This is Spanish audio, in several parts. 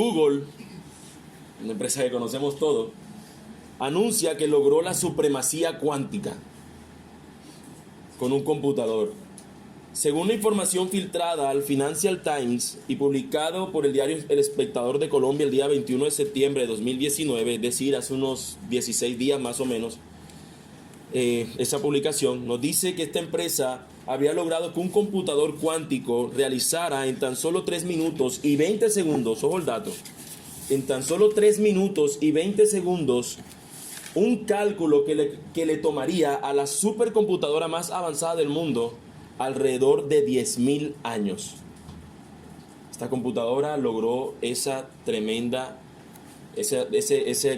Google, una empresa que conocemos todos, anuncia que logró la supremacía cuántica con un computador. Según la información filtrada al Financial Times y publicado por el diario El Espectador de Colombia el día 21 de septiembre de 2019, es decir, hace unos 16 días más o menos, esa publicación nos dice que esta empresa había logrado que un computador cuántico realizara en tan solo 3 minutos y 20 segundos, ojo el dato, en tan solo 3 minutos y 20 segundos, un cálculo que le tomaría a la supercomputadora más avanzada del mundo alrededor de 10.000 años. Esta computadora logró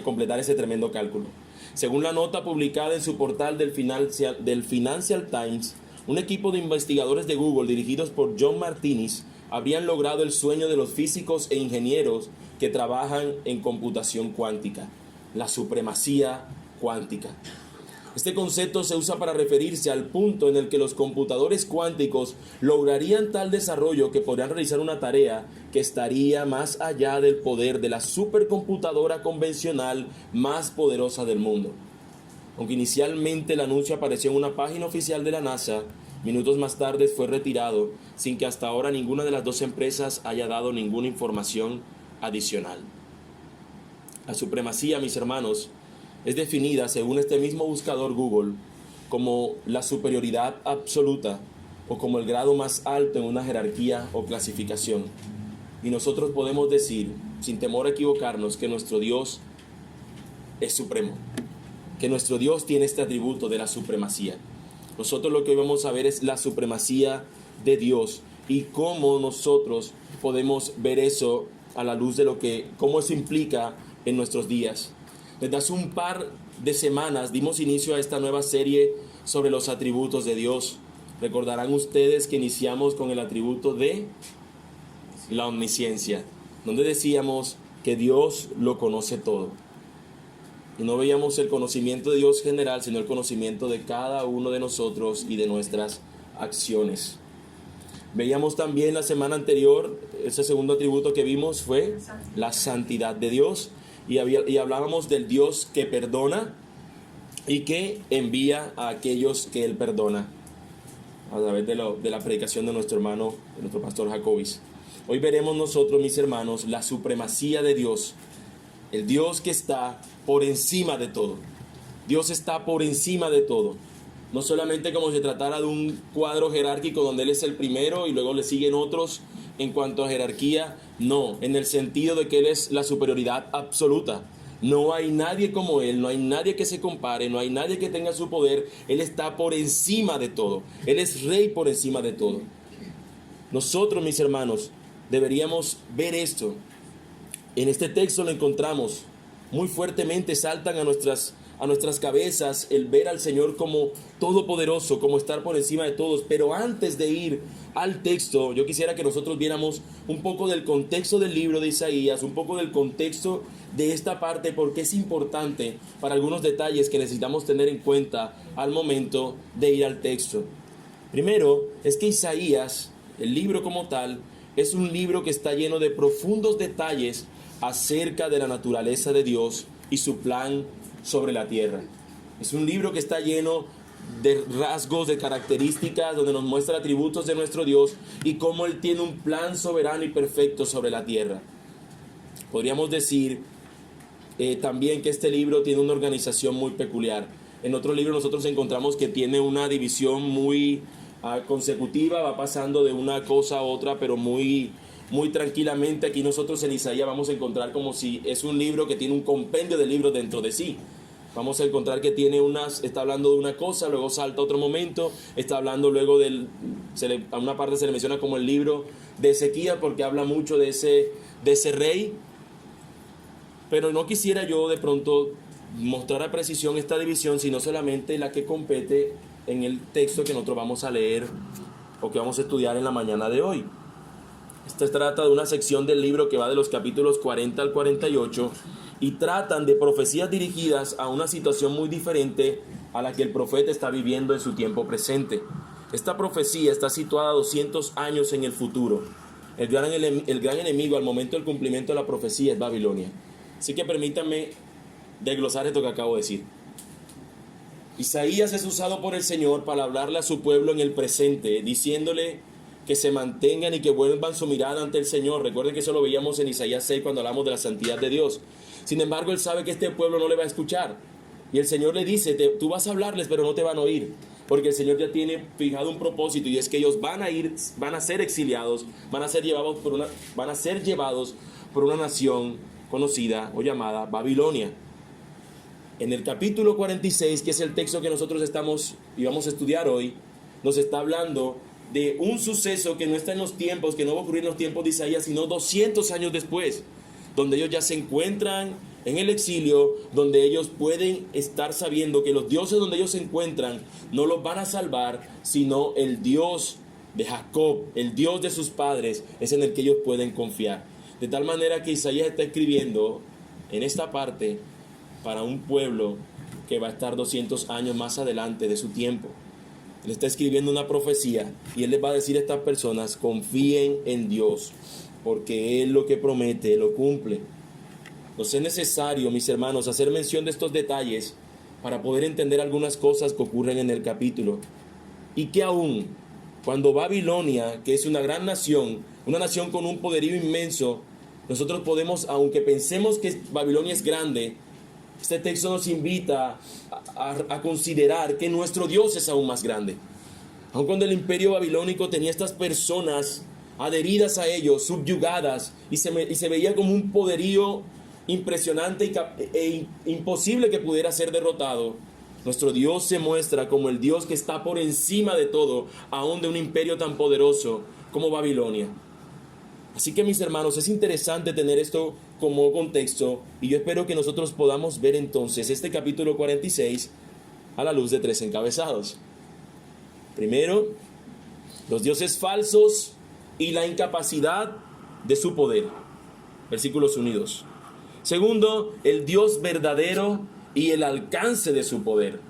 completar ese tremendo cálculo. Según la nota publicada en su portal del Financial Times, un equipo de investigadores de Google dirigidos por John Martinis habrían logrado el sueño de los físicos e ingenieros que trabajan en computación cuántica, la supremacía cuántica. Este concepto se usa para referirse al punto en el que los computadores cuánticos lograrían tal desarrollo que podrían realizar una tarea que estaría más allá del poder de la supercomputadora convencional más poderosa del mundo. Aunque inicialmente el anuncio apareció en una página oficial de la NASA, minutos más tarde fue retirado sin que hasta ahora ninguna de las dos empresas haya dado ninguna información adicional. La supremacía, mis hermanos, es definida, según este mismo buscador Google, como la superioridad absoluta o como el grado más alto en una jerarquía o clasificación. Y nosotros podemos decir, sin temor a equivocarnos, que nuestro Dios es supremo, que nuestro Dios tiene este atributo de la supremacía. Nosotros lo que hoy vamos a ver es la supremacía de Dios y cómo nosotros podemos ver eso a la luz de cómo eso implica en nuestros días. Desde hace un par de semanas dimos inicio a esta nueva serie sobre los atributos de Dios. Recordarán ustedes que iniciamos con el atributo de la omnisciencia, donde decíamos que Dios lo conoce todo. Y no veíamos el conocimiento de Dios general, sino el conocimiento de cada uno de nosotros y de nuestras acciones. Veíamos también la semana anterior, ese segundo atributo que vimos fue la santidad de Dios. Y hablábamos del Dios que perdona y que envía a aquellos que Él perdona, a través de la predicación de nuestro hermano, de nuestro pastor Jacobis. Hoy veremos nosotros, mis hermanos, la supremacía de Dios, el Dios que está por encima de todo. Dios está por encima de todo. No solamente como si se tratara de un cuadro jerárquico donde Él es el primero y luego le siguen otros en cuanto a jerarquía. No, en el sentido de que Él es la superioridad absoluta. No hay nadie como Él, no hay nadie que se compare, no hay nadie que tenga su poder. Él está por encima de todo. Él es rey por encima de todo. Nosotros, mis hermanos, deberíamos ver esto. En este texto lo encontramos muy fuertemente, saltan a nuestras cabezas el ver al Señor como todopoderoso, como estar por encima de todos. Pero antes de ir al texto, yo quisiera que nosotros viéramos un poco del contexto del libro de Isaías, un poco del contexto de esta parte, porque es importante para algunos detalles que necesitamos tener en cuenta al momento de ir al texto. Primero, es que Isaías, el libro como tal, es un libro que está lleno de profundos detalles acerca de la naturaleza de Dios y su plan sobre la tierra. Es un libro que está lleno de rasgos, de características, donde nos muestra atributos de nuestro Dios y cómo Él tiene un plan soberano y perfecto sobre la tierra. Podríamos decir también que este libro tiene una organización muy peculiar. En otro libro nosotros encontramos que tiene una división muy consecutiva, va pasando de una cosa a otra, pero muy tranquilamente. Aquí nosotros en Isaías vamos a encontrar como si es un libro que tiene un compendio de libros dentro de sí. Vamos a encontrar que está hablando de una cosa, luego salta a otro momento, está hablando luego a una parte se le menciona como el libro de Ezequías, porque habla mucho de ese rey. Pero no quisiera yo de pronto mostrar a precisión esta división, sino solamente la que compete en el texto que nosotros vamos a leer o que vamos a estudiar en la mañana de hoy. Esto trata de una sección del libro que va de los capítulos 40 al 48 y tratan de profecías dirigidas a una situación muy diferente a la que el profeta está viviendo en su tiempo presente. Esta profecía está situada 200 años en el futuro. El gran enemigo al momento del cumplimiento de la profecía es Babilonia. Así que permítanme desglosar esto que acabo de decir. Isaías es usado por el Señor para hablarle a su pueblo en el presente, diciéndole que se mantengan y que vuelvan su mirada ante el Señor. Recuerden que eso lo veíamos en Isaías 6 cuando hablamos de la santidad de Dios. Sin embargo, él sabe que este pueblo no le va a escuchar. Y el Señor le dice, tú vas a hablarles, pero no te van a oír. Porque el Señor ya tiene fijado un propósito, y es que ellos van a ser exiliados, van a ser llevados por una nación conocida o llamada Babilonia. En el capítulo 46, que es el texto que nosotros vamos a estudiar hoy, nos está hablando de un suceso que no está en los tiempos, que no va a ocurrir en los tiempos de Isaías, sino 200 años después, donde ellos ya se encuentran en el exilio, donde ellos pueden estar sabiendo que los dioses donde ellos se encuentran no los van a salvar, sino el Dios de Jacob, el Dios de sus padres, es en el que ellos pueden confiar. De tal manera que Isaías está escribiendo en esta parte para un pueblo que va a estar 200 años más adelante de su tiempo. Él está escribiendo una profecía y él les va a decir a estas personas: confíen en Dios, porque Él lo que promete lo cumple. Nos es necesario, mis hermanos, hacer mención de estos detalles para poder entender algunas cosas que ocurren en el capítulo. Y que aún cuando Babilonia, que es una gran nación, una nación con un poderío inmenso, nosotros podemos, aunque pensemos que Babilonia es grande, este texto nos invita a considerar que nuestro Dios es aún más grande. Aun cuando el imperio babilónico tenía estas personas adheridas a ellos, subyugadas, y se veía como un poderío impresionante e imposible que pudiera ser derrotado, nuestro Dios se muestra como el Dios que está por encima de todo, aún de un imperio tan poderoso como Babilonia. Así que, mis hermanos, es interesante tener esto como contexto, y yo espero que nosotros podamos ver entonces este capítulo 46 a la luz de 3 encabezados. Primero, los dioses falsos y la incapacidad de su poder. Versículos 1 y 2. Segundo, el Dios verdadero y el alcance de su poder.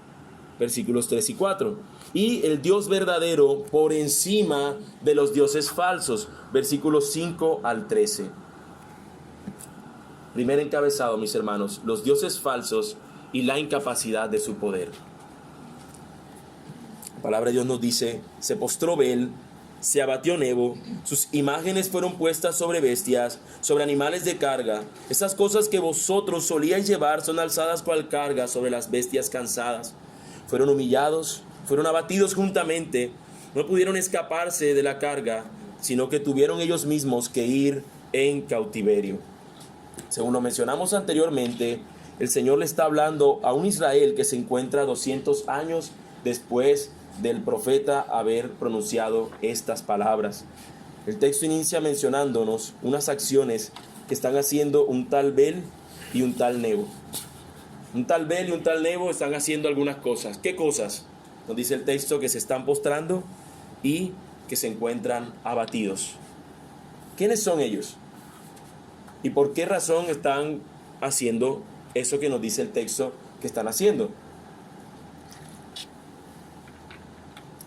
Versículos 3 y 4. Y el Dios verdadero por encima de los dioses falsos. Versículos 5 al 13. Primer encabezado, mis hermanos, los dioses falsos y la incapacidad de su poder. La palabra de Dios nos dice: se postró Bel, se abatió Nebo, sus imágenes fueron puestas sobre bestias, sobre animales de carga. Esas cosas que vosotros solíais llevar son alzadas cual carga sobre las bestias cansadas. Fueron humillados, fueron abatidos juntamente, no pudieron escaparse de la carga, sino que tuvieron ellos mismos que ir en cautiverio. Según lo mencionamos anteriormente, el Señor le está hablando a un Israel que se encuentra 200 años después del profeta haber pronunciado estas palabras. El texto inicia mencionándonos unas acciones que están haciendo un tal Bel y un tal Nebo. Un tal Bel y un tal Nebo están haciendo algunas cosas. ¿Qué cosas? Nos dice el texto que se están postrando y que se encuentran abatidos. ¿Quiénes son ellos? ¿Y por qué razón están haciendo eso que nos dice el texto que están haciendo?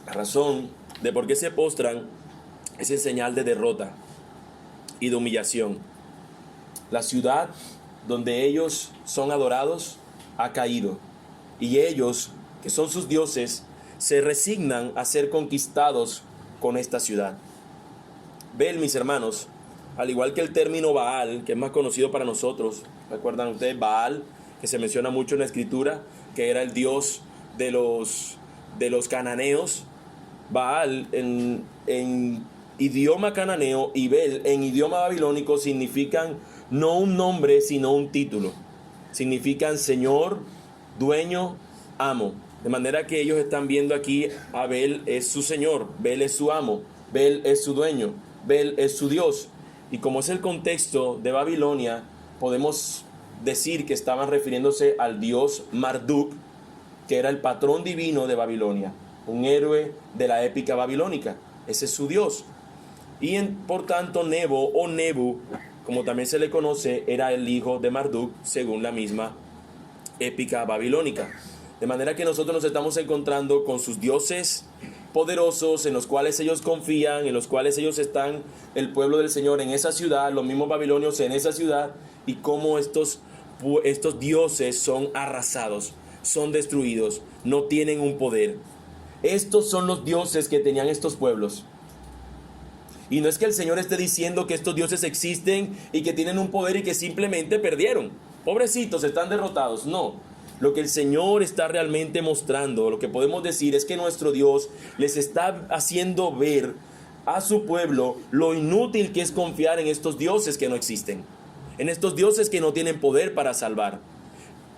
La razón de por qué se postran es en señal de derrota y de humillación. La ciudad donde ellos son adorados ha caído, y ellos, que son sus dioses, se resignan a ser conquistados con esta ciudad. Bel, mis hermanos, al igual que el término Baal, que es más conocido para nosotros, ¿recuerdan ustedes Baal, que se menciona mucho en la escritura, que era el dios de los cananeos? Baal en idioma cananeo y Bel en idioma babilónico significan no un nombre, sino un título. Significan señor, dueño, amo. De manera que ellos están viendo aquí a Bel es su señor, Bel es su amo, Bel es su dueño, Bel es su Dios. Y como es el contexto de Babilonia, podemos decir que estaban refiriéndose al dios Marduk, que era el patrón divino de Babilonia, un héroe de la épica babilónica. Ese es su dios. Y por tanto Nebo o Nebu, como también se le conoce, era el hijo de Marduk según la misma épica babilónica. De manera que nosotros nos estamos encontrando con sus dioses poderosos en los cuales ellos confían, en los cuales ellos están, el pueblo del Señor en esa ciudad, los mismos babilonios en esa ciudad, y cómo estos dioses son arrasados, son destruidos, no tienen un poder. Estos son los dioses que tenían estos pueblos. Y no es que el Señor esté diciendo que estos dioses existen y que tienen un poder y que simplemente perdieron. Pobrecitos, están derrotados. No. Lo que el Señor está realmente mostrando, lo que podemos decir es que nuestro Dios les está haciendo ver a su pueblo lo inútil que es confiar en estos dioses que no existen, en estos dioses que no tienen poder para salvar.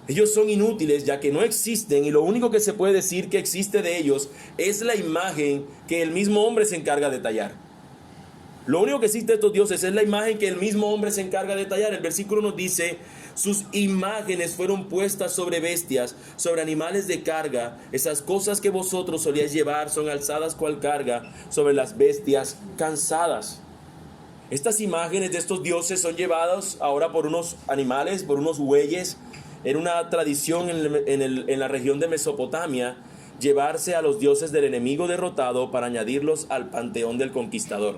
Ellos son inútiles ya que no existen, y lo único que se puede decir que existe de ellos es la imagen que el mismo hombre se encarga de tallar. Lo único que existe de estos dioses es la imagen que el mismo hombre se encarga de tallar. El versículo nos dice: sus imágenes fueron puestas sobre bestias, sobre animales de carga. Esas cosas que vosotros solíais llevar son alzadas cual carga sobre las bestias cansadas. Estas imágenes de estos dioses son llevadas ahora por unos animales, por unos bueyes. Era una tradición en la región de Mesopotamia llevarse a los dioses del enemigo derrotado para añadirlos al panteón del conquistador.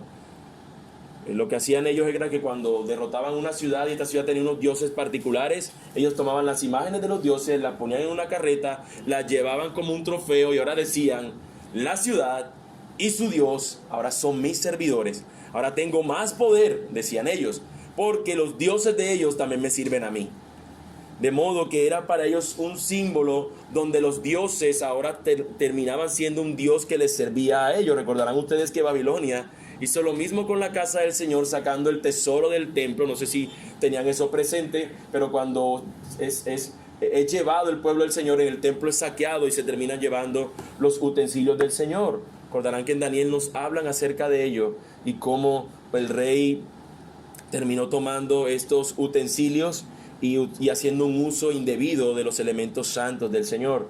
Lo que hacían ellos era que cuando derrotaban una ciudad y esta ciudad tenía unos dioses particulares, ellos tomaban las imágenes de los dioses, las ponían en una carreta, las llevaban como un trofeo y ahora decían: la ciudad y su Dios ahora son mis servidores. Ahora tengo más poder, decían ellos, porque los dioses de ellos también me sirven a mí. De modo que era para ellos un símbolo donde los dioses ahora terminaban siendo un Dios que les servía a ellos. Recordarán ustedes que Babilonia hizo lo mismo con la casa del Señor, sacando el tesoro del templo. No sé si tenían eso presente, pero cuando es llevado el pueblo del Señor, en el templo es saqueado y se terminan llevando los utensilios del Señor. Recordarán que en Daniel nos hablan acerca de ello y cómo el rey terminó tomando estos utensilios y haciendo un uso indebido de los elementos santos del Señor.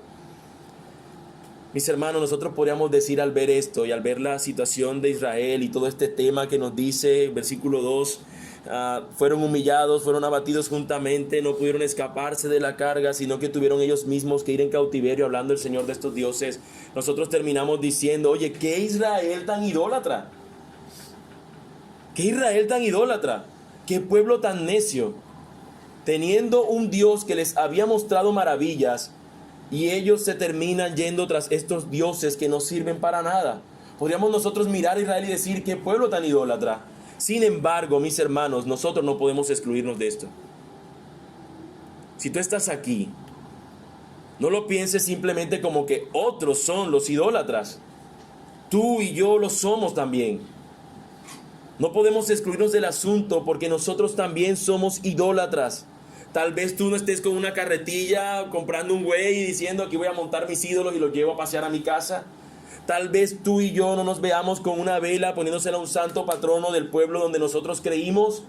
Mis hermanos, nosotros podríamos decir al ver esto y al ver la situación de Israel y todo este tema que nos dice, versículo 2, fueron humillados, fueron abatidos juntamente, no pudieron escaparse de la carga, sino que tuvieron ellos mismos que ir en cautiverio, hablando el Señor de estos dioses. Nosotros terminamos diciendo: oye, ¿qué Israel tan idólatra? ¿Qué Israel tan idólatra? ¿Qué pueblo tan necio? Teniendo un Dios que les había mostrado maravillas, y ellos se terminan yendo tras estos dioses que no sirven para nada. Podríamos nosotros mirar a Israel y decir: qué pueblo tan idólatra. Sin embargo, mis hermanos, nosotros no podemos excluirnos de esto. Si tú estás aquí, no lo pienses simplemente como que otros son los idólatras. Tú y yo lo somos también. No podemos excluirnos del asunto porque nosotros también somos idólatras. Tal vez tú no estés con una carretilla comprando un güey y diciendo: aquí voy a montar mis ídolos y los llevo a pasear a mi casa. Tal vez tú y yo no nos veamos con una vela poniéndosela a un santo patrono del pueblo donde nosotros crecimos.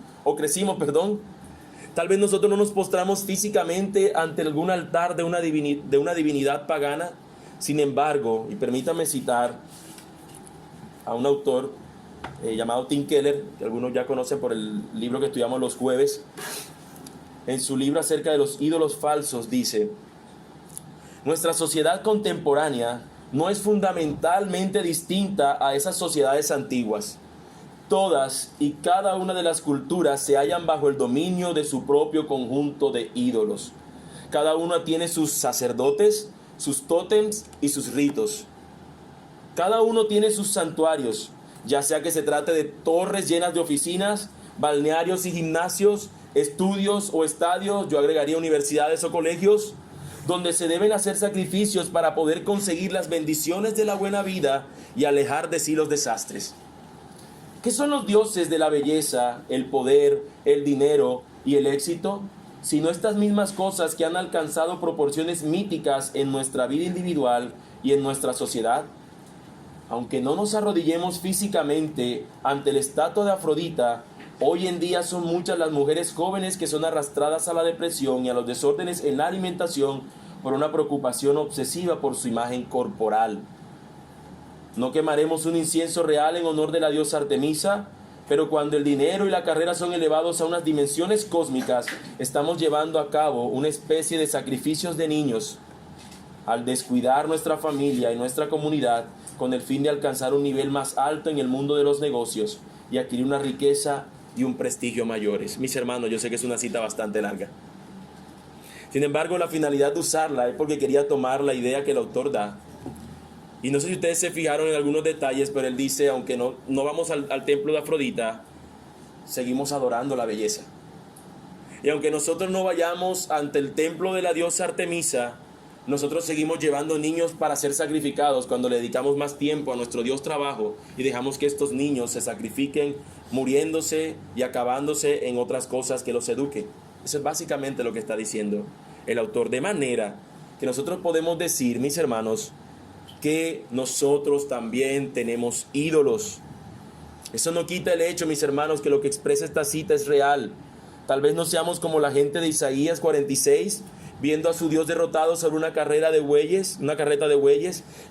Tal vez nosotros no nos postramos físicamente ante algún altar de una divinidad pagana. Sin embargo, y permítame citar a un autor llamado Tim Keller, que algunos ya conocen por el libro que estudiamos los jueves. En su libro acerca de los ídolos falsos dice: nuestra sociedad contemporánea no es fundamentalmente distinta a esas sociedades antiguas. Todas y cada una de las culturas se hallan bajo el dominio de su propio conjunto de ídolos. Cada una tiene sus sacerdotes, sus tótems y sus ritos. Cada uno tiene sus santuarios, ya sea que se trate de torres llenas de oficinas, balnearios y gimnasios, estudios o estadios, yo agregaría universidades o colegios, donde se deben hacer sacrificios para poder conseguir las bendiciones de la buena vida y alejar de sí los desastres. ¿Qué son los dioses de la belleza, el poder, el dinero y el éxito? Sino estas mismas cosas que han alcanzado proporciones míticas en nuestra vida individual y en nuestra sociedad. Aunque no nos arrodillemos físicamente ante la estatua de Afrodita, hoy en día son muchas las mujeres jóvenes que son arrastradas a la depresión y a los desórdenes en la alimentación por una preocupación obsesiva por su imagen corporal. No quemaremos un incienso real en honor de la diosa Artemisa, pero cuando el dinero y la carrera son elevados a unas dimensiones cósmicas, estamos llevando a cabo una especie de sacrificios de niños. al descuidar nuestra familia y nuestra comunidad con el fin de alcanzar un nivel más alto en el mundo de los negocios y adquirir una riqueza y un prestigio mayores. Mis hermanos, yo sé que es una cita bastante larga. Sin embargo, la finalidad de usarla es porque quería tomar la idea que el autor da. Y no sé si ustedes se fijaron en algunos detalles, pero él dice, aunque no vamos al templo de Afrodita, seguimos adorando la belleza. Y aunque nosotros no vayamos ante el templo de la diosa Artemisa, nosotros seguimos llevando niños para ser sacrificados cuando le dedicamos más tiempo a nuestro Dios trabajo y dejamos que estos niños se sacrifiquen muriéndose y acabándose en otras cosas que los eduquen. Eso es básicamente lo que está diciendo el autor. De manera que nosotros podemos decir, mis hermanos, que nosotros también tenemos ídolos. Eso no quita el hecho, mis hermanos, que lo que expresa esta cita es real. Tal vez no seamos como la gente de Isaías 46, viendo a su Dios derrotado sobre una carreta de bueyes,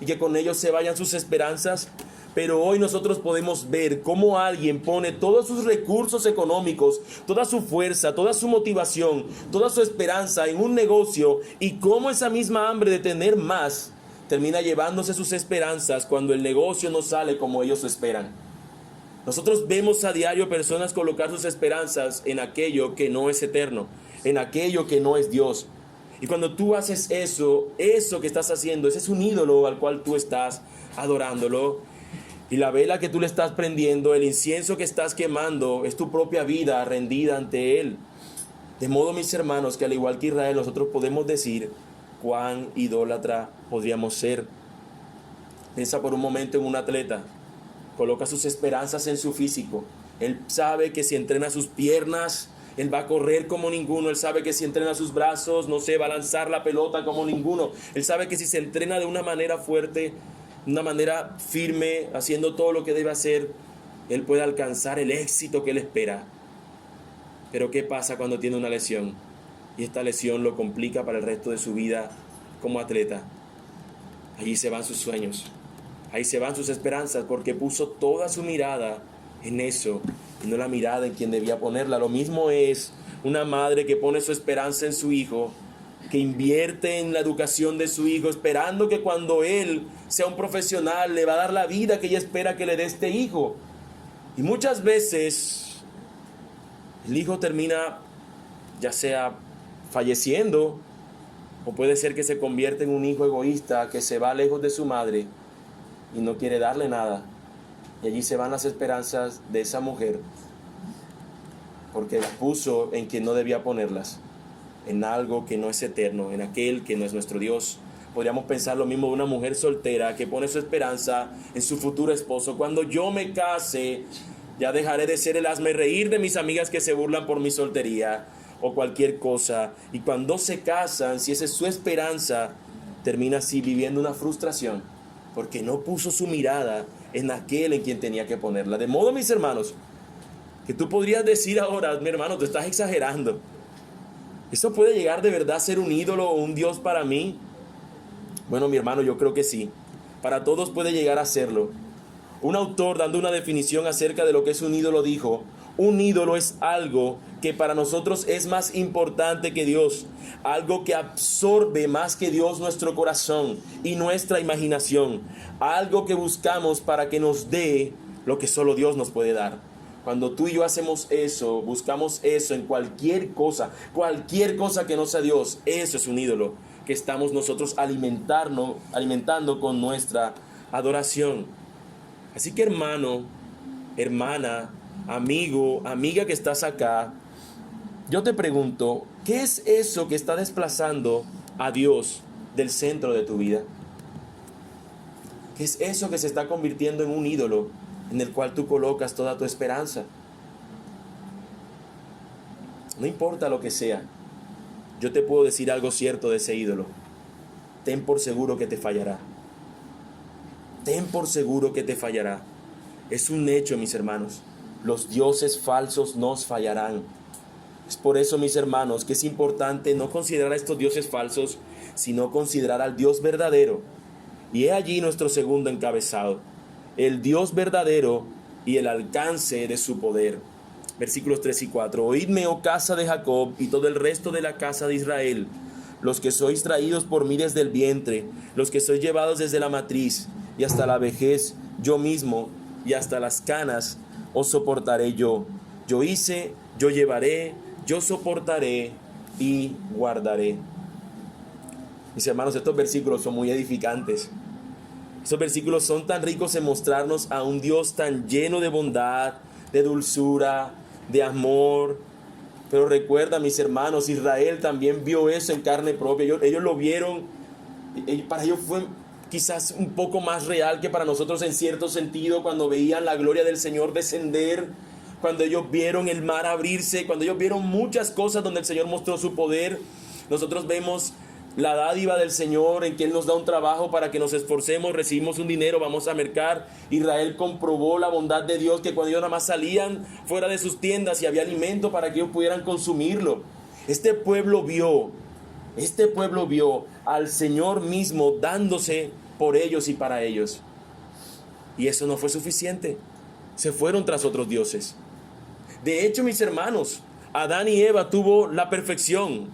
y que con ellos se vayan sus esperanzas. Pero hoy nosotros podemos ver cómo alguien pone todos sus recursos económicos, toda su fuerza, toda su motivación, toda su esperanza en un negocio, y cómo esa misma hambre de tener más termina llevándose sus esperanzas cuando el negocio no sale como ellos esperan. Nosotros vemos a diario personas colocar sus esperanzas en aquello que no es eterno, en aquello que no es Dios. Y cuando tú haces eso que estás haciendo, ese es un ídolo al cual tú estás adorándolo. Y la vela que tú le estás prendiendo, el incienso que estás quemando, es tu propia vida rendida ante Él. De modo, mis hermanos, que al igual que Israel, nosotros podemos decir cuán idólatra podríamos ser. Piensa por un momento en un atleta. Coloca sus esperanzas en su físico. Él sabe que si entrena sus piernas, él va a correr como ninguno. Él sabe que si entrena sus brazos, no sé, va a lanzar la pelota como ninguno. Él sabe que si se entrena de una manera fuerte, de una manera firme, haciendo todo lo que debe hacer, él puede alcanzar el éxito que él espera. Pero ¿qué pasa cuando tiene una lesión? Y esta lesión lo complica para el resto de su vida como atleta. Allí se van sus sueños. Ahí se van sus esperanzas porque puso toda su mirada en eso y no la mirada en quien debía ponerla. Lo mismo es una madre que pone su esperanza en su hijo, que invierte en la educación de su hijo, esperando que cuando él sea un profesional le va a dar la vida que ella espera que le dé este hijo. Y muchas veces el hijo termina ya sea falleciendo, o puede ser que se convierta en un hijo egoísta que se va lejos de su madre y no quiere darle nada. Y allí se van las esperanzas de esa mujer porque las puso en quien no debía ponerlas, en algo que no es eterno, en aquel que no es nuestro Dios. Podríamos pensar lo mismo de una mujer soltera que pone su esperanza en su futuro esposo. Cuando yo me case, ya dejaré de ser el hazmerreír de mis amigas que se burlan por mi soltería o cualquier cosa. Y cuando se casan, si esa es su esperanza, termina así viviendo una frustración porque no puso su mirada en aquel en quien tenía que ponerla. De modo, mis hermanos, que tú podrías decir ahora, mi hermano, tú estás exagerando. ¿Eso puede llegar de verdad a ser un ídolo o un Dios para mí? Bueno, mi hermano, yo creo que sí. Para todos puede llegar a serlo. Un autor, dando una definición acerca de lo que es un ídolo, dijo: un ídolo es algo que para nosotros es más importante que Dios, algo que absorbe más que Dios nuestro corazón y nuestra imaginación, algo que buscamos para que nos dé lo que solo Dios nos puede dar. Cuando tú y yo hacemos eso, buscamos eso en cualquier cosa que no sea Dios, eso es un ídolo que estamos nosotros alimentando con nuestra adoración. Así que, hermano, hermana, amigo, amiga que estás acá, yo te pregunto, ¿qué es eso que está desplazando a Dios del centro de tu vida? ¿Qué es eso que se está convirtiendo en un ídolo en el cual tú colocas toda tu esperanza? No importa lo que sea, yo te puedo decir algo cierto de ese ídolo. Ten por seguro que te fallará. Ten por seguro que te fallará. Es un hecho, mis hermanos. Los dioses falsos nos fallarán. Es por eso, mis hermanos, que es importante no considerar a estos dioses falsos, sino considerar al Dios verdadero. Y he allí nuestro segundo encabezado: el Dios verdadero y el alcance de su poder. Versículos 3 y 4. Oídme, oh casa de Jacob, y todo el resto de la casa de Israel. los que sois traídos por mí desde el vientre, los que sois llevados desde la matriz y hasta la vejez, yo mismo y hasta las canas os soportaré yo. Yo hice, yo llevaré, yo soportaré y guardaré. Mis hermanos, estos versículos son muy edificantes. Estos versículos son tan ricos en mostrarnos a un Dios tan lleno de bondad, de dulzura, de amor. Pero recuerda, mis hermanos, Israel también vio eso en carne propia. Ellos lo vieron, para ellos fue quizás un poco más real que para nosotros en cierto sentido, cuando veían la gloria del Señor descender, cuando ellos vieron el mar abrirse, cuando ellos vieron muchas cosas donde el Señor mostró su poder. Nosotros vemos la dádiva del Señor en que Él nos da un trabajo para que nos esforcemos, recibimos un dinero, vamos a mercar. Israel comprobó la bondad de Dios, que cuando ellos nada más salían fuera de sus tiendas y había alimento para que ellos pudieran consumirlo. Este pueblo vio al Señor mismo dándose por ellos y para ellos. Y eso no fue suficiente. Se fueron tras otros dioses. De hecho, mis hermanos, Adán y Eva tuvo la perfección.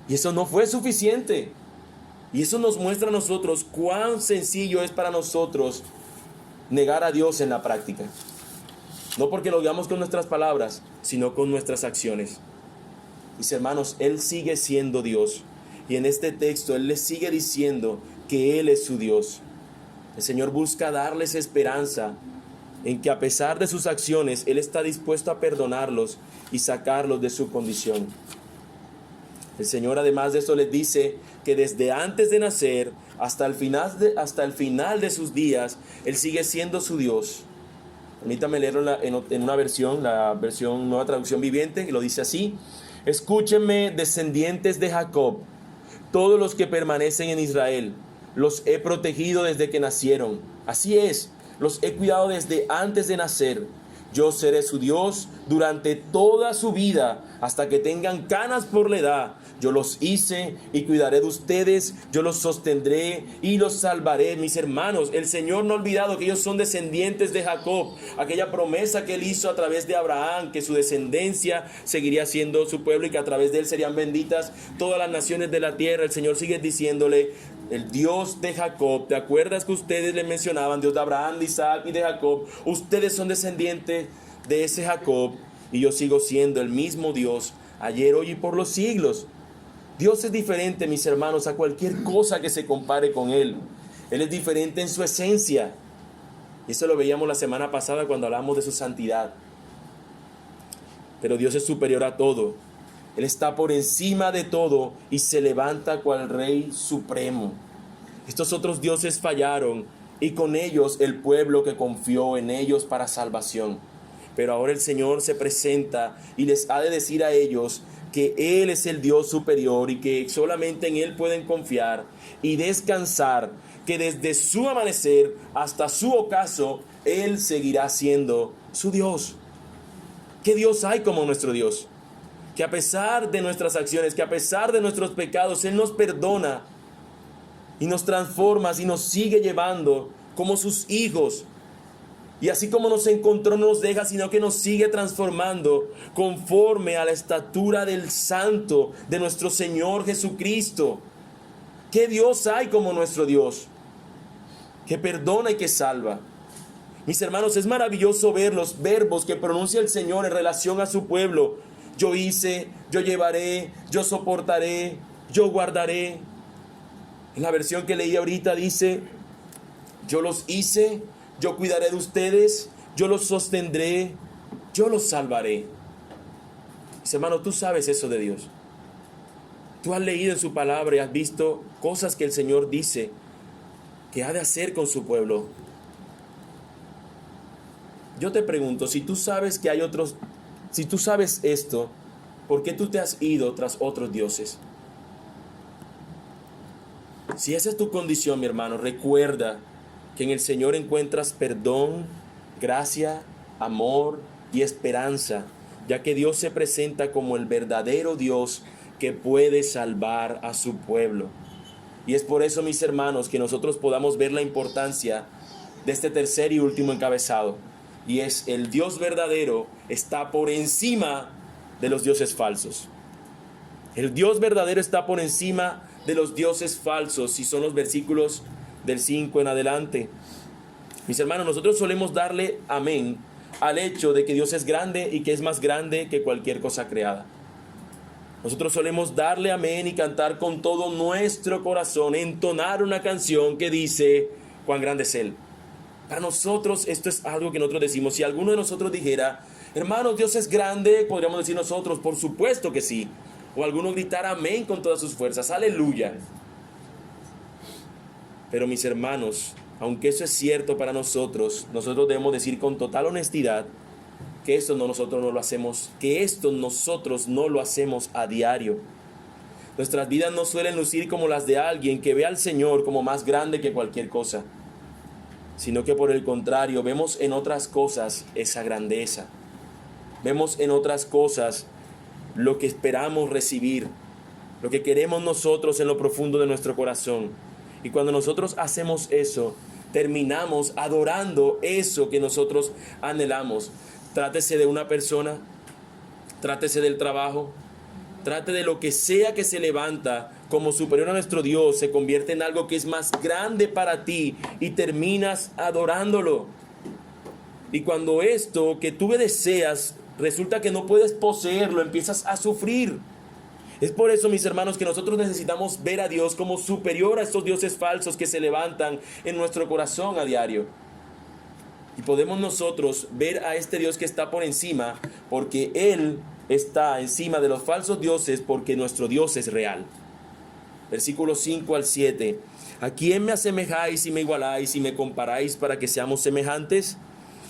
Y eso no fue suficiente. Y eso nos muestra a nosotros cuán sencillo es para nosotros negar a Dios en la práctica. No porque lo digamos con nuestras palabras, sino con nuestras acciones. Mis hermanos, Él sigue siendo Dios. Y en este texto Él les sigue diciendo que Él es su Dios. El Señor busca darles esperanza en que a pesar de sus acciones, Él está dispuesto a perdonarlos y sacarlos de su condición. El Señor, además de eso, les dice que desde antes de nacer hasta el final de sus días, Él sigue siendo su Dios. Permítame leerlo en una versión, la versión Nueva Traducción Viviente, que lo dice así: escúchenme, descendientes de Jacob, todos los que permanecen en Israel. Los he protegido desde que nacieron. Así es, los he cuidado desde antes de nacer. Yo seré su Dios durante toda su vida, hasta que tengan canas por la edad. Yo los hice y cuidaré de ustedes, yo los sostendré y los salvaré. Mis hermanos, el Señor no ha olvidado que ellos son descendientes de Jacob, aquella promesa que Él hizo a través de Abraham, que su descendencia seguiría siendo su pueblo y que a través de él serían benditas todas las naciones de la tierra. El Señor sigue diciéndole: el Dios de Jacob, ¿te acuerdas que ustedes le mencionaban? Dios de Abraham, de Isaac y de Jacob. Ustedes son descendientes de ese Jacob y yo sigo siendo el mismo Dios, ayer, hoy y por los siglos. Dios es diferente, mis hermanos, a cualquier cosa que se compare con Él. Él es diferente en su esencia. Y eso lo veíamos la semana pasada cuando hablamos de su santidad. Pero Dios es superior a todo. Él está por encima de todo y se levanta cual Rey Supremo. Estos otros dioses fallaron y con ellos el pueblo que confió en ellos para salvación. Pero ahora el Señor se presenta y les ha de decir a ellos que Él es el Dios superior y que solamente en Él pueden confiar y descansar, que desde su amanecer hasta su ocaso Él seguirá siendo su Dios. ¿Qué Dios hay como nuestro Dios? Que a pesar de nuestras acciones, que a pesar de nuestros pecados, Él nos perdona y nos transforma y nos sigue llevando como sus hijos. Y así como nos encontró, no nos deja, sino que nos sigue transformando conforme a la estatura del Santo, de nuestro Señor Jesucristo. ¿Qué Dios hay como nuestro Dios? Que perdona y que salva. Mis hermanos, es maravilloso ver los verbos que pronuncia el Señor en relación a su pueblo. Yo hice, yo llevaré, yo soportaré, yo guardaré. En la versión que leí ahorita dice: yo los hice, yo cuidaré de ustedes, yo los sostendré, yo los salvaré. Mis hermanos, tú sabes eso de Dios. Tú has leído en su palabra y has visto cosas que el Señor dice que ha de hacer con su pueblo. Yo te pregunto, si tú sabes que hay otros, si tú sabes esto, ¿por qué tú te has ido tras otros dioses? Si esa es tu condición, mi hermano, recuerda que en el Señor encuentras perdón, gracia, amor y esperanza, ya que Dios se presenta como el verdadero Dios que puede salvar a su pueblo. Y es por eso, mis hermanos, que nosotros podamos ver la importancia de este tercer y último encabezado. Y es: el Dios verdadero está por encima de los dioses falsos. El Dios verdadero está por encima de los dioses falsos, y son los versículos del 5 en adelante. Mis hermanos, nosotros solemos darle amén al hecho de que Dios es grande y que es más grande que cualquier cosa creada. Nosotros solemos darle amén y cantar con todo nuestro corazón, entonar una canción que dice cuán grande es Él. Para nosotros esto es algo que nosotros decimos. Si alguno de nosotros dijera, hermanos, Dios es grande, podríamos decir nosotros, por supuesto que sí. O alguno gritar amén con todas sus fuerzas, aleluya. Pero mis hermanos, aunque eso es cierto para nosotros, nosotros debemos decir con total honestidad que esto nosotros no lo hacemos a diario. Nuestras vidas no suelen lucir como las de alguien que ve al Señor como más grande que cualquier cosa, sino que por el contrario, vemos en otras cosas esa grandeza. Vemos en otras cosas lo que esperamos recibir, lo que queremos nosotros en lo profundo de nuestro corazón. Y cuando nosotros hacemos eso, terminamos adorando eso que nosotros anhelamos. Trátese de una persona, trátese del trabajo, trate de lo que sea que se levanta como superior a nuestro Dios, se convierte en algo que es más grande para ti y terminas adorándolo. Y cuando esto que tú deseas resulta que no puedes poseerlo, empiezas a sufrir. Es por eso, mis hermanos, que nosotros necesitamos ver a Dios como superior a estos dioses falsos que se levantan en nuestro corazón a diario. Y podemos nosotros ver a este Dios que está por encima, porque Él está encima de los falsos dioses, porque nuestro Dios es real. Versículos 5 al 7. ¿A quién me asemejáis y me igualáis y me comparáis para que seamos semejantes?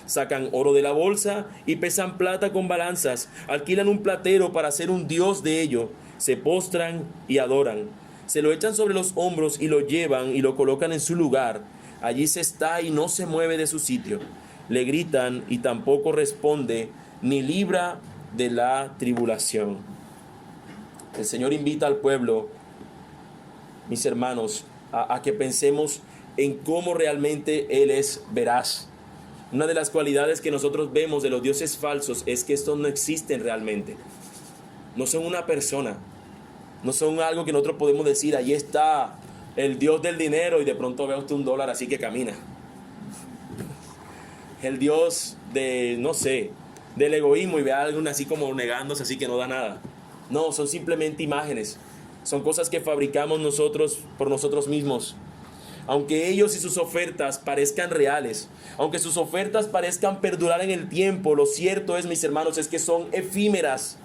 Sacan oro de la bolsa y pesan plata con balanzas. Alquilan un platero para hacer un dios de ello. Se postran y adoran. Se lo echan sobre los hombros y lo llevan y lo colocan en su lugar. Allí se está y no se mueve de su sitio. Le gritan y tampoco responde, ni libra de la tribulación. El Señor invita al pueblo, mis hermanos, a que pensemos en cómo realmente Él es veraz. Una de las cualidades que nosotros vemos de los dioses falsos es que estos no existen realmente. No son una persona. No son algo que nosotros podemos decir, ahí está el Dios del dinero y de pronto ve usted $1 así que camina. El Dios de, no sé, del egoísmo y ve a alguien así como negándose, así que no da nada. No, son simplemente imágenes. Son cosas que fabricamos nosotros por nosotros mismos. Aunque ellos y sus ofertas parezcan reales, aunque sus ofertas parezcan perdurar en el tiempo, lo cierto es, mis hermanos, es que son efímeras.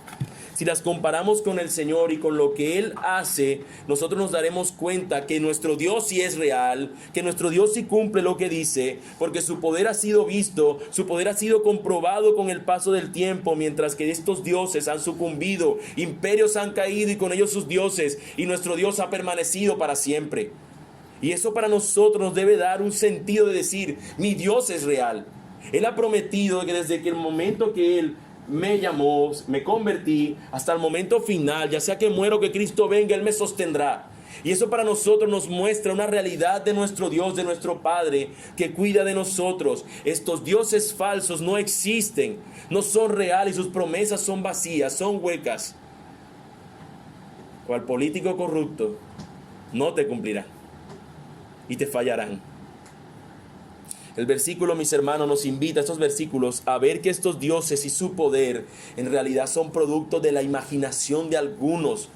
Si las comparamos con el Señor y con lo que Él hace, nosotros nos daremos cuenta que nuestro Dios sí es real, que nuestro Dios sí cumple lo que dice, porque su poder ha sido visto, su poder ha sido comprobado con el paso del tiempo, mientras que estos dioses han sucumbido, imperios han caído y con ellos sus dioses, y nuestro Dios ha permanecido para siempre. Y eso para nosotros nos debe dar un sentido de decir, mi Dios es real. Él ha prometido que desde que el momento que Él me llamó, me convertí, hasta el momento final, ya sea que muero o que Cristo venga, Él me sostendrá. Y eso para nosotros nos muestra una realidad de nuestro Dios, de nuestro Padre, que cuida de nosotros. Estos dioses falsos no existen, no son reales, sus promesas son vacías, son huecas. Cual político corrupto no te cumplirá y te fallarán. El versículo, mis hermanos, nos invita, estos versículos, a ver que estos dioses y su poder en realidad son producto de la imaginación de algunos.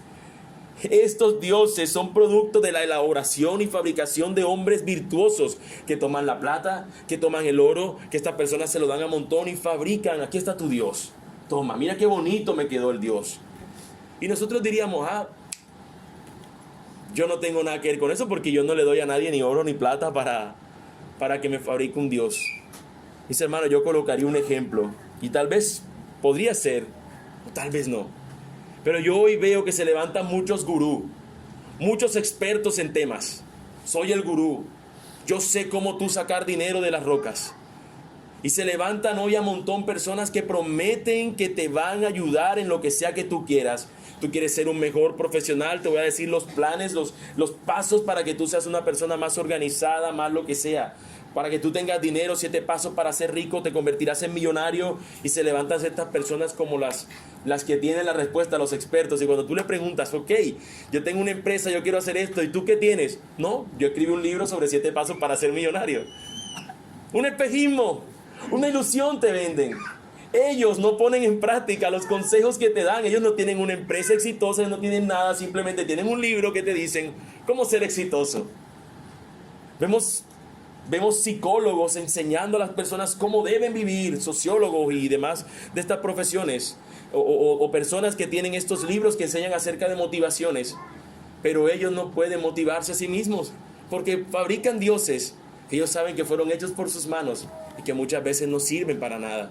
Estos dioses son producto de la elaboración y fabricación de hombres virtuosos que toman la plata, que toman el oro, que estas personas se lo dan a montón y fabrican. Aquí está tu Dios. Toma, mira qué bonito me quedó el Dios. Y nosotros diríamos, yo no tengo nada que ver con eso porque yo no le doy a nadie ni oro ni plata para que me fabrique un Dios. Mis hermanos, yo colocaría un ejemplo y tal vez podría ser o tal vez no, pero yo hoy veo que se levantan muchos gurú, muchos expertos en temas. Soy el gurú, yo sé cómo tú sacar dinero de las rocas. Y se levantan hoy a montón personas que prometen que te van a ayudar en lo que sea que tú quieras. Tú quieres ser un mejor profesional, te voy a decir los planes, los pasos para que tú seas una persona más organizada, más lo que sea. para que tú tengas dinero, 7 pasos para ser rico, te convertirás en millonario, y se levantan estas personas como las que tienen la respuesta, los expertos, y cuando tú le preguntas, ok, yo tengo una empresa, yo quiero hacer esto, ¿y tú qué tienes? No, yo escribí un libro sobre 7 pasos para ser millonario. Un espejismo, una ilusión te venden. Ellos no ponen en práctica los consejos que te dan. Ellos no tienen una empresa exitosa, ellos no tienen nada, simplemente tienen un libro que te dicen cómo ser exitoso. Vemos psicólogos enseñando a las personas cómo deben vivir, sociólogos y demás de estas profesiones, o personas que tienen estos libros que enseñan acerca de motivaciones, pero ellos no pueden motivarse a sí mismos, porque fabrican dioses que ellos saben que fueron hechos por sus manos y que muchas veces no sirven para nada.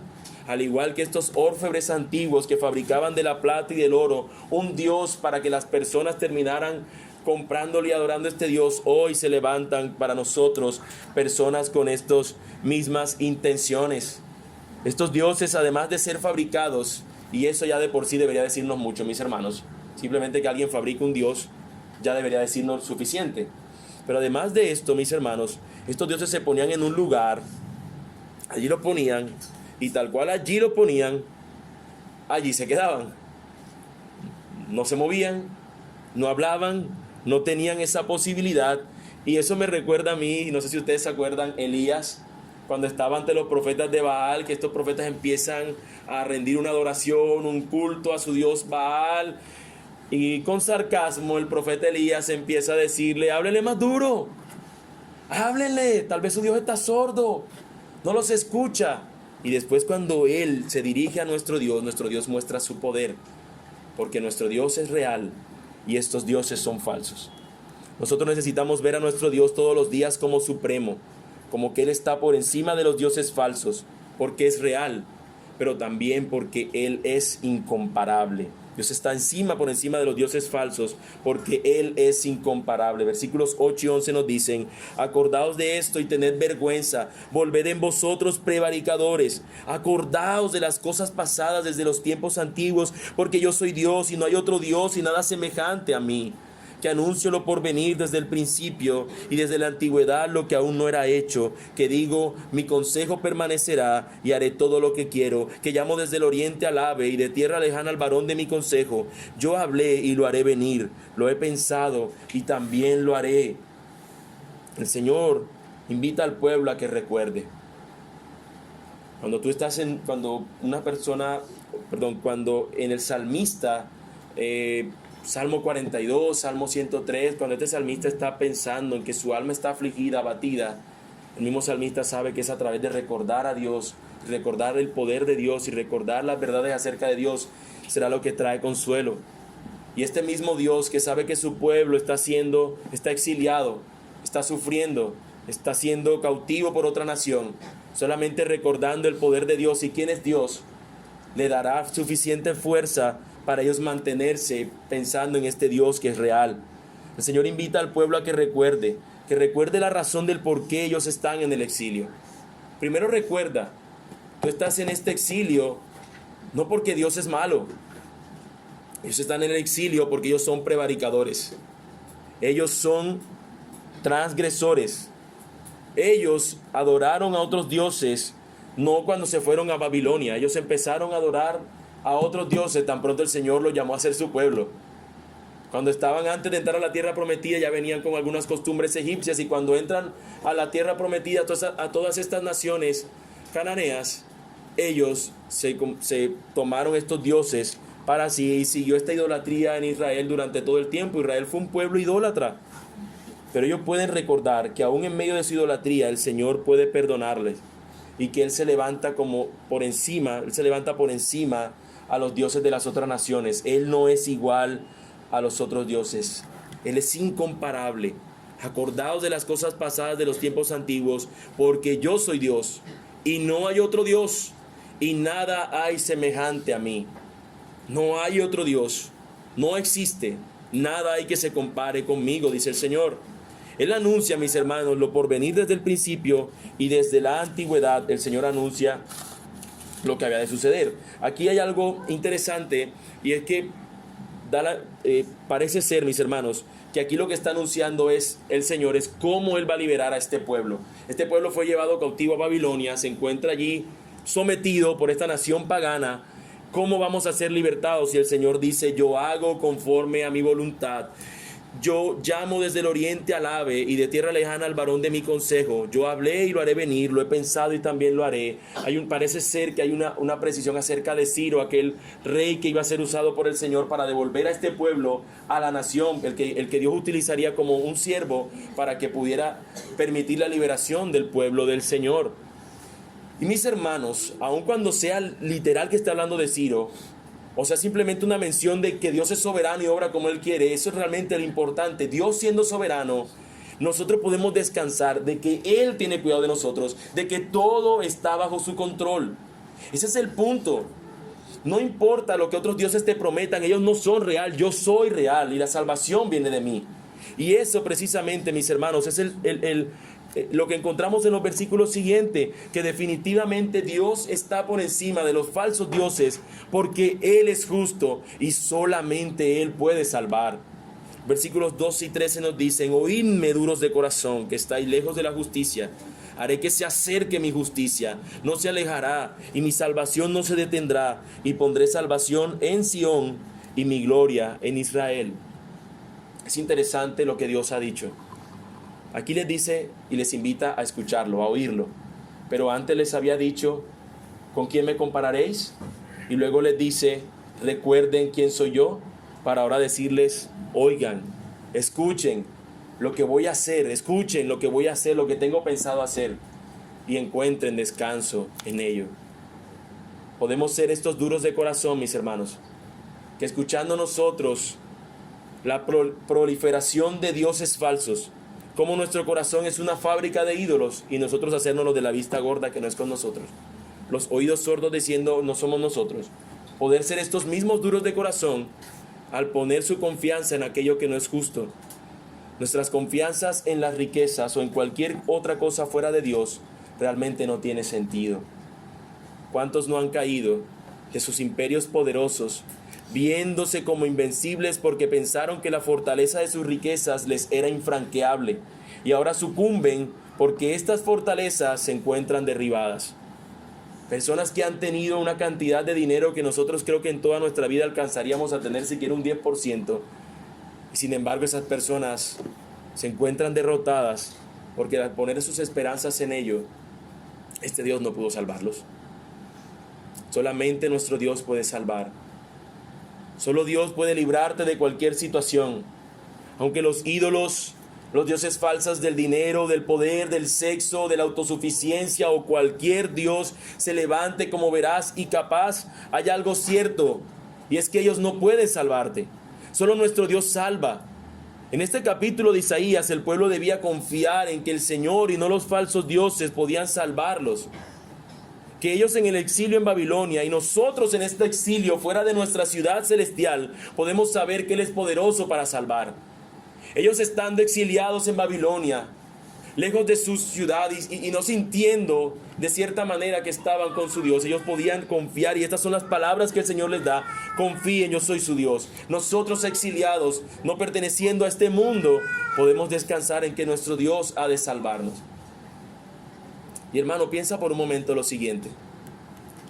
Al igual que estos orfebres antiguos que fabricaban de la plata y del oro un dios para que las personas terminaran comprándole y adorando a este Dios, hoy se levantan para nosotros personas con estas mismas intenciones. Estos dioses, además de ser fabricados, y eso ya de por sí debería decirnos mucho, mis hermanos, simplemente que alguien fabrique un dios ya debería decirnos suficiente. Pero además de esto, mis hermanos, estos dioses se ponían en un lugar, allí lo ponían, y tal cual allí lo ponían, allí se quedaban. No se movían, no hablaban, no tenían esa posibilidad. Y eso me recuerda a mí, no sé si ustedes se acuerdan, Elías, cuando estaba ante los profetas de Baal, que estos profetas empiezan a rendir una adoración, un culto a su dios Baal, y con sarcasmo el profeta Elías empieza a decirle, háblele más duro, háblenle, tal vez su Dios está sordo, no los escucha. Y después cuando él se dirige a nuestro Dios muestra su poder, porque nuestro Dios es real y estos dioses son falsos. Nosotros necesitamos ver a nuestro Dios todos los días como supremo, como que Él está por encima de los dioses falsos, porque es real, pero también porque Él es incomparable. Dios está por encima de los dioses falsos, porque Él es incomparable. Versículos 8 y 11 nos dicen, acordaos de esto y tened vergüenza, volved en vosotros prevaricadores, acordaos de las cosas pasadas desde los tiempos antiguos, porque yo soy Dios y no hay otro Dios y nada semejante a mí, que anuncio lo por venir desde el principio y desde la antigüedad lo que aún no era hecho, que digo, mi consejo permanecerá y haré todo lo que quiero, que llamo desde el oriente al ave y de tierra lejana al varón de mi consejo. Yo hablé y lo haré venir, lo he pensado y también lo haré. El Señor invita al pueblo a que recuerde. Cuando en el salmista, Salmo 42, Salmo 103, cuando este salmista está pensando en que su alma está afligida, abatida, el mismo salmista sabe que es a través de recordar a Dios, recordar el poder de Dios y recordar las verdades acerca de Dios, será lo que trae consuelo. Y este mismo Dios que sabe que su pueblo está exiliado, está sufriendo, está siendo cautivo por otra nación, solamente recordando el poder de Dios y quién es Dios, le dará suficiente fuerza para ellos mantenerse pensando en este Dios que es real. El Señor invita al pueblo a que recuerde la razón del por qué ellos están en el exilio. Primero recuerda, tú estás en este exilio no porque Dios es malo. Ellos están en el exilio porque ellos son prevaricadores. Ellos son transgresores. Ellos adoraron a otros dioses, no cuando se fueron a Babilonia. Ellos empezaron a adorar a otros dioses tan pronto el Señor los llamó a ser su pueblo. Cuando estaban antes de entrar a la tierra prometida ya venían con algunas costumbres egipcias, y cuando entran a la tierra prometida a todas estas naciones cananeas, ellos se tomaron estos dioses para sí, y siguió esta idolatría en Israel durante todo el tiempo. Israel fue un pueblo idólatra, pero ellos pueden recordar que aún en medio de su idolatría el Señor puede perdonarles, y que Él se levanta por encima a los dioses de las otras naciones. Él no es igual a los otros dioses. Él es incomparable. Acordaos de las cosas pasadas de los tiempos antiguos, porque yo soy Dios y no hay otro Dios, y nada hay semejante a mí. No hay otro Dios, no existe, nada hay que se compare conmigo, dice el Señor. Él anuncia, mis hermanos, lo por venir desde el principio y desde la antigüedad. El Señor anuncia lo que había de suceder. Aquí hay algo interesante, y es que parece ser, mis hermanos, que aquí lo que está anunciando es el Señor, es cómo Él va a liberar a este pueblo. Este pueblo fue llevado cautivo a Babilonia, se encuentra allí sometido por esta nación pagana. ¿Cómo vamos a ser libertados? Y el Señor dice: yo hago conforme a mi voluntad. Yo llamo desde el oriente al ave y de tierra lejana al varón de mi consejo. Yo hablé y lo haré venir, lo he pensado y también lo haré. Parece ser que hay una precisión acerca de Ciro, aquel rey que iba a ser usado por el Señor para devolver a este pueblo a la nación, el que Dios utilizaría como un siervo para que pudiera permitir la liberación del pueblo del Señor. Y mis hermanos, aun cuando sea literal que está hablando de Ciro, o sea, simplemente una mención de que Dios es soberano y obra como Él quiere, eso es realmente lo importante. Dios siendo soberano, nosotros podemos descansar de que Él tiene cuidado de nosotros, de que todo está bajo su control. Ese es el punto. No importa lo que otros dioses te prometan, ellos no son real, yo soy real y la salvación viene de mí. Y eso precisamente, mis hermanos, es lo que encontramos en los versículos siguientes, que definitivamente Dios está por encima de los falsos dioses, porque Él es justo y solamente Él puede salvar. Versículos 12 y 13 nos dicen: oídme, duros de corazón, que estáis lejos de la justicia. Haré que se acerque mi justicia, no se alejará, y mi salvación no se detendrá, y pondré salvación en Sión y mi gloria en Israel. Es interesante lo que Dios ha dicho. Aquí les dice y les invita a escucharlo, a oírlo. Pero antes les había dicho: ¿con quién me compararéis? Y luego les dice: recuerden quién soy yo, para ahora decirles: oigan, escuchen lo que voy a hacer, escuchen lo que voy a hacer, lo que tengo pensado hacer, y encuentren descanso en ello. Podemos ser estos duros de corazón, mis hermanos, que escuchando nosotros la proliferación de dioses falsos, como nuestro corazón es una fábrica de ídolos, y nosotros hacernos de la vista gorda que no es con nosotros, los oídos sordos diciendo no somos nosotros. Poder ser estos mismos duros de corazón al poner su confianza en aquello que no es justo. Nuestras confianzas en las riquezas o en cualquier otra cosa fuera de Dios realmente no tiene sentido. ¿Cuántos no han caído de sus imperios poderosos, viéndose como invencibles porque pensaron que la fortaleza de sus riquezas les era infranqueable, y ahora sucumben porque estas fortalezas se encuentran derribadas? Personas que han tenido una cantidad de dinero que nosotros creo que en toda nuestra vida alcanzaríamos a tener siquiera un 10%, y sin embargo esas personas se encuentran derrotadas porque al poner sus esperanzas en ello, este Dios no pudo salvarlos. Solamente nuestro Dios puede salvar. Solo Dios puede librarte de cualquier situación. Aunque los ídolos, los dioses falsos del dinero, del poder, del sexo, de la autosuficiencia o cualquier dios se levante como veraz y capaz, hay algo cierto, y es que ellos no pueden salvarte. Solo nuestro Dios salva. En este capítulo de Isaías, el pueblo debía confiar en que el Señor y no los falsos dioses podían salvarlos. Que ellos en el exilio en Babilonia y nosotros en este exilio fuera de nuestra ciudad celestial podemos saber que Él es poderoso para salvar. Ellos estando exiliados en Babilonia, lejos de su ciudad y no sintiendo de cierta manera que estaban con su Dios, ellos podían confiar, y estas son las palabras que el Señor les da: confíen, yo soy su Dios. Nosotros exiliados, no perteneciendo a este mundo, podemos descansar en que nuestro Dios ha de salvarnos. Y hermano, piensa por un momento lo siguiente.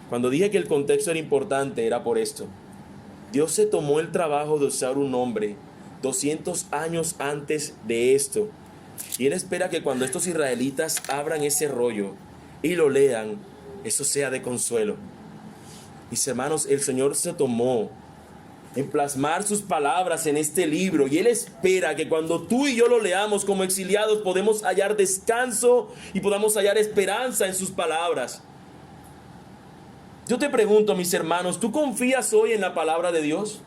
Cuando dije que el contexto era importante, era por esto. Dios se tomó el trabajo de usar un hombre 200 años antes de esto. Y Él espera que cuando estos israelitas abran ese rollo y lo lean, eso sea de consuelo. Mis hermanos, el Señor se tomó en plasmar sus palabras en este libro, y Él espera que cuando tú y yo lo leamos como exiliados podemos hallar descanso y podamos hallar esperanza en sus palabras. Yo te pregunto, mis hermanos, ¿tú confías hoy en la palabra de Dios?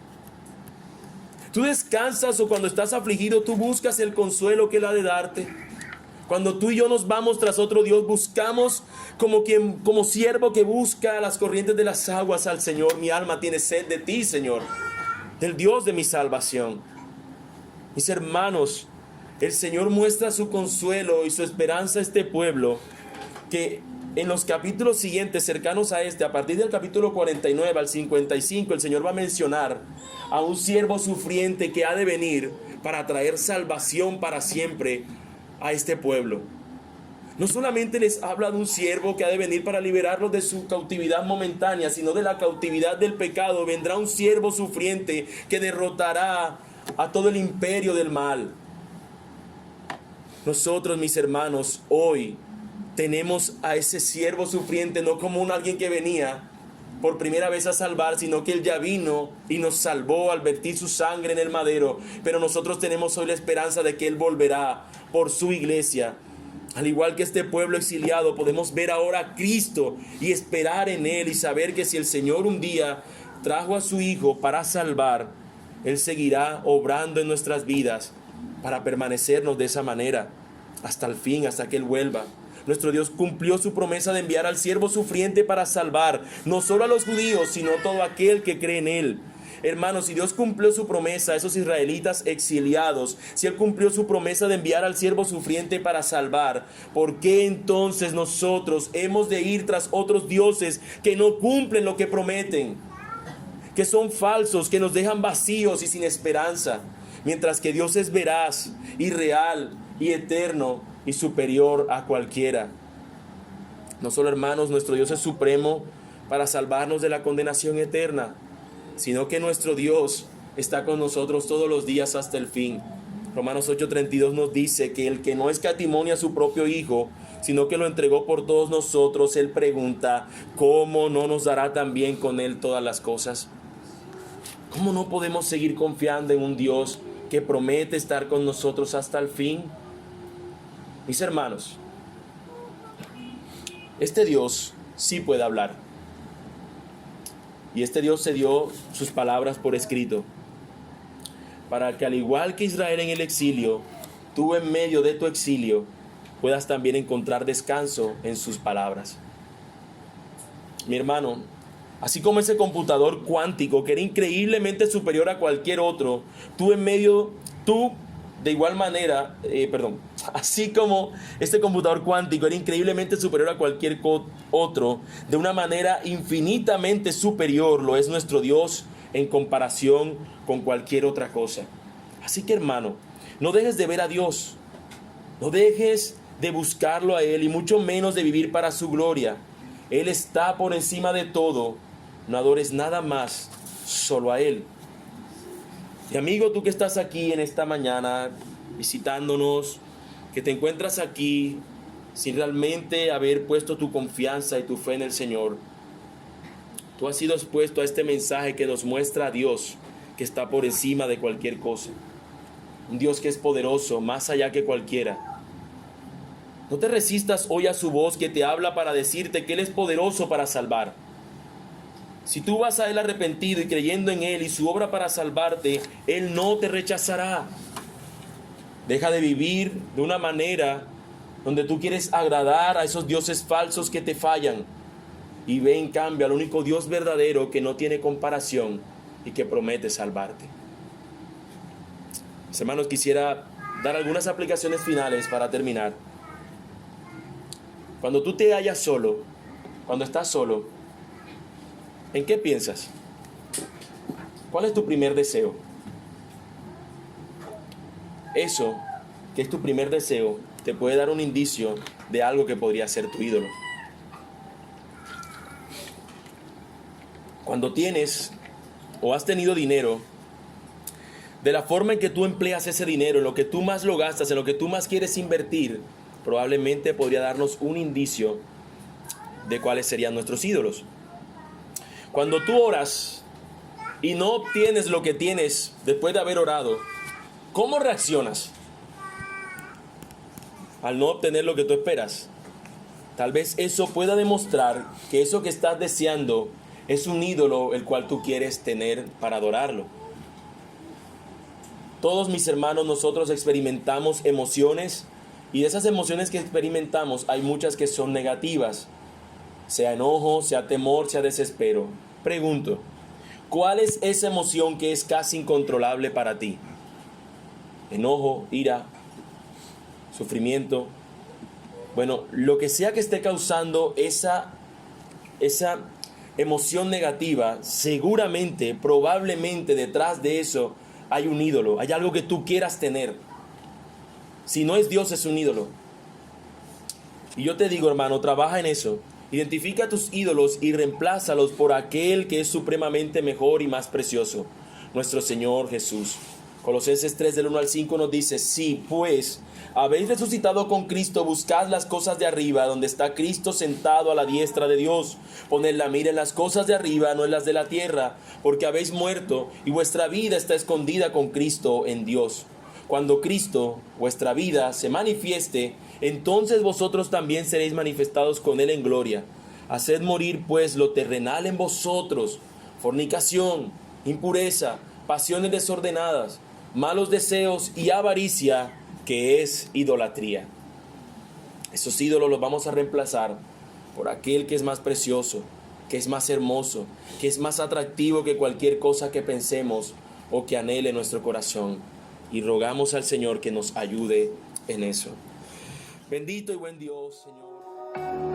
¿Tú descansas, o cuando estás afligido tú buscas el consuelo que Él ha de darte? Cuando tú y yo nos vamos tras otro Dios, buscamos como siervo que busca las corrientes de las aguas al Señor. Mi alma tiene sed de ti, Señor, del Dios de mi salvación. Mis hermanos, el Señor muestra su consuelo y su esperanza a este pueblo, que en los capítulos siguientes, cercanos a este, a partir del capítulo 49 al 55, el Señor va a mencionar a un siervo sufriente que ha de venir para traer salvación para siempre a este pueblo. No solamente les habla de un siervo que ha de venir para liberarlos de su cautividad momentánea, sino de la cautividad del pecado. Vendrá un siervo sufriente que derrotará a todo el imperio del mal. Nosotros, mis hermanos, hoy tenemos a ese siervo sufriente no como alguien que venía por primera vez a salvar, sino que Él ya vino y nos salvó al vertir su sangre en el madero. Pero nosotros tenemos hoy la esperanza de que Él volverá por su iglesia. Al igual que este pueblo exiliado, podemos ver ahora a Cristo y esperar en Él y saber que si el Señor un día trajo a su Hijo para salvar, Él seguirá obrando en nuestras vidas para permanecernos de esa manera hasta el fin, hasta que Él vuelva. Nuestro Dios cumplió su promesa de enviar al siervo sufriente para salvar, no solo a los judíos, sino a todo aquel que cree en Él. Hermanos, si Dios cumplió su promesa a esos israelitas exiliados, si Él cumplió su promesa de enviar al siervo sufriente para salvar, ¿por qué entonces nosotros hemos de ir tras otros dioses que no cumplen lo que prometen? Que son falsos, que nos dejan vacíos y sin esperanza, mientras que Dios es veraz y real y eterno y superior a cualquiera. No solo, hermanos, nuestro Dios es supremo para salvarnos de la condenación eterna, sino que nuestro Dios está con nosotros todos los días hasta el fin. Romanos 8:32 nos dice que el que no escatimó a su propio Hijo, sino que lo entregó por todos nosotros, Él pregunta, ¿cómo no nos dará también con Él todas las cosas? ¿Cómo no podemos seguir confiando en un Dios que promete estar con nosotros hasta el fin? Mis hermanos, este Dios sí puede hablar. Y este Dios se dio sus palabras por escrito, para que al igual que Israel en el exilio, tú en medio de tu exilio puedas también encontrar descanso en sus palabras. Mi hermano, así como ese computador cuántico que era increíblemente superior a cualquier otro, de igual manera, así como este computador cuántico era increíblemente superior a cualquier otro, de una manera infinitamente superior lo es nuestro Dios en comparación con cualquier otra cosa. Así que, hermano, no dejes de ver a Dios, no dejes de buscarlo a Él y mucho menos de vivir para su gloria. Él está por encima de todo. No adores nada más, solo a Él. Y amigo, tú que estás aquí en esta mañana visitándonos, que te encuentras aquí sin realmente haber puesto tu confianza y tu fe en el Señor, tú has sido expuesto a este mensaje que nos muestra a Dios que está por encima de cualquier cosa. Un Dios que es poderoso, más allá que cualquiera. No te resistas hoy a su voz que te habla para decirte que Él es poderoso para salvar. Si tú vas a Él arrepentido y creyendo en Él y su obra para salvarte, Él no te rechazará. Deja de vivir de una manera donde tú quieres agradar a esos dioses falsos que te fallan y ve en cambio al único Dios verdadero que no tiene comparación y que promete salvarte. Mis hermanos, quisiera dar algunas aplicaciones finales para terminar. Cuando tú te hallas solo, cuando estás solo, ¿en qué piensas? ¿Cuál es tu primer deseo? Eso, que es tu primer deseo, te puede dar un indicio de algo que podría ser tu ídolo. Cuando tienes o has tenido dinero, de la forma en que tú empleas ese dinero, en lo que tú más lo gastas, en lo que tú más quieres invertir, probablemente podría darnos un indicio de cuáles serían nuestros ídolos. Cuando tú oras y no obtienes lo que tienes después de haber orado, ¿cómo reaccionas al no obtener lo que tú esperas? Tal vez eso pueda demostrar que eso que estás deseando es un ídolo el cual tú quieres tener para adorarlo. Todos, mis hermanos, nosotros experimentamos emociones y de esas emociones que experimentamos hay muchas que son negativas. Sea enojo, sea temor, sea desespero. Pregunto, ¿cuál es esa emoción que es casi incontrolable para ti? Enojo, ira, sufrimiento. Bueno, lo que sea que esté causando esa emoción negativa, seguramente, probablemente detrás de eso hay un ídolo, hay algo que tú quieras tener. Si no es Dios, es un ídolo. Y yo te digo, hermano, trabaja en eso. Identifica tus ídolos y reemplázalos por aquel que es supremamente mejor y más precioso, nuestro Señor Jesús. Colosenses 3 del 1 al 5 nos dice: sí, pues, habéis resucitado con Cristo, buscad las cosas de arriba, donde está Cristo sentado a la diestra de Dios. Poned la mira en las cosas de arriba, no en las de la tierra, porque habéis muerto y vuestra vida está escondida con Cristo en Dios. Cuando Cristo, vuestra vida, se manifieste, entonces vosotros también seréis manifestados con Él en gloria. Haced morir pues lo terrenal en vosotros: fornicación, impureza, pasiones desordenadas, malos deseos y avaricia, que es idolatría. Esos ídolos los vamos a reemplazar por aquel que es más precioso, que es más hermoso, que es más atractivo que cualquier cosa que pensemos o que anhele nuestro corazón. Y rogamos al Señor que nos ayude en eso. Bendito y buen Dios, Señor.